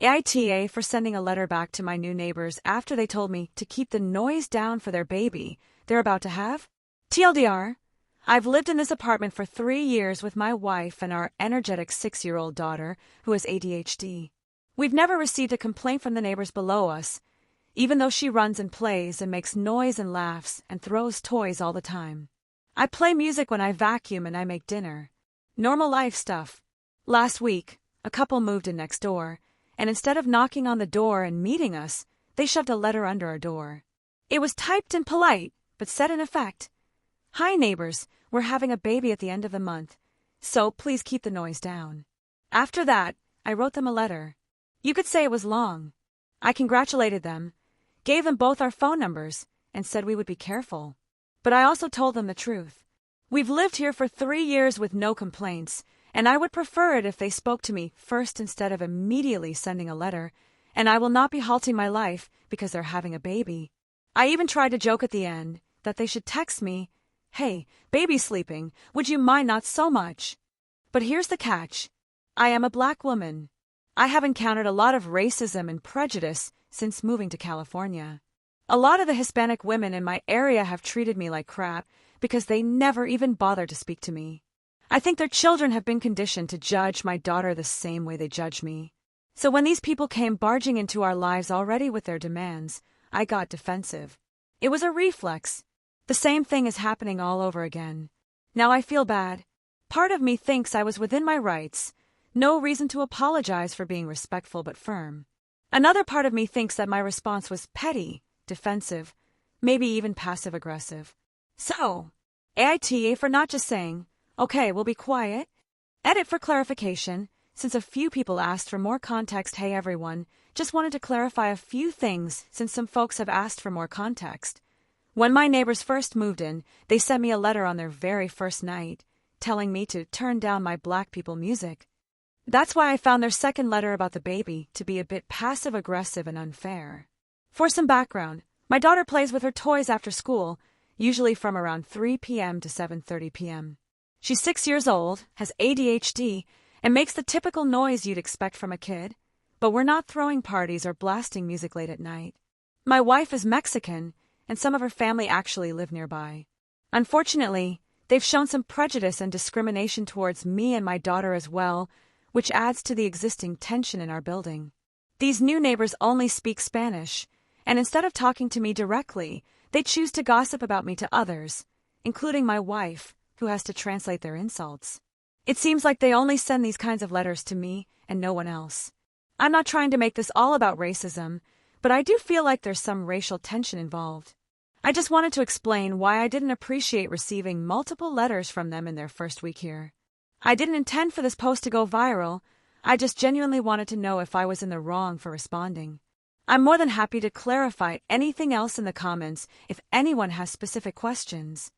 AITA for sending a letter back to my new neighbors after they told me to keep the noise down for their baby they're about to have. TLDR, I've lived in this apartment for 3 years with my wife and our energetic 6-year-old daughter who has ADHD. We've never received a complaint from the neighbors below us, even though she runs and plays and makes noise and laughs and throws toys all the time. I play music when I vacuum and I make dinner. Normal life stuff. Last week, a couple moved in next door, and instead of knocking on the door and meeting us, they shoved a letter under our door. It was typed and polite, but said in effect, "Hi neighbors, we're having a baby at the end of the month, so please keep the noise down." After that, I wrote them a letter. You could say it was long. I congratulated them, gave them both our phone numbers, and said we would be careful. But I also told them the truth. We've lived here for 3 years with no complaints, and I would prefer it if they spoke to me first instead of immediately sending a letter, and I will not be halting my life because they're having a baby. I even tried to joke at the end that they should text me, "Hey, baby's sleeping, would you mind not so much?" But here's the catch. I am a black woman. I have encountered a lot of racism and prejudice since moving to California. A lot of the Hispanic women in my area have treated me like crap because they never even bothered to speak to me. I think their children have been conditioned to judge my daughter the same way they judge me. So when these people came barging into our lives already with their demands, I got defensive. It was a reflex. The same thing is happening all over again. Now I feel bad. Part of me thinks I was within my rights. No reason to apologize for being respectful but firm. Another part of me thinks that my response was petty, defensive, maybe even passive-aggressive. So, AITA for not just saying, "Okay, we'll be quiet." Edit for clarification, since a few people asked for more context. Hey everyone, just wanted to clarify a few things since some folks have asked for more context. When my neighbors first moved in, they sent me a letter on their very first night, telling me to turn down my black people music. That's why I found their second letter about the baby to be a bit passive-aggressive and unfair. For some background, my daughter plays with her toys after school, usually from around 3 p.m. to 7:30 p.m. She's 6 years old, has ADHD, and makes the typical noise you'd expect from a kid, but we're not throwing parties or blasting music late at night. My wife is Mexican, and some of her family actually live nearby. Unfortunately, they've shown some prejudice and discrimination towards me and my daughter as well, which adds to the existing tension in our building. These new neighbors only speak Spanish, and instead of talking to me directly, they choose to gossip about me to others, including my wife, who has to translate their insults. It seems like they only send these kinds of letters to me and no one else. I'm not trying to make this all about racism, but I do feel like there's some racial tension involved. I just wanted to explain why I didn't appreciate receiving multiple letters from them in their first week here. I didn't intend for this post to go viral. I just genuinely wanted to know if I was in the wrong for responding. I'm more than happy to clarify anything else in the comments if anyone has specific questions.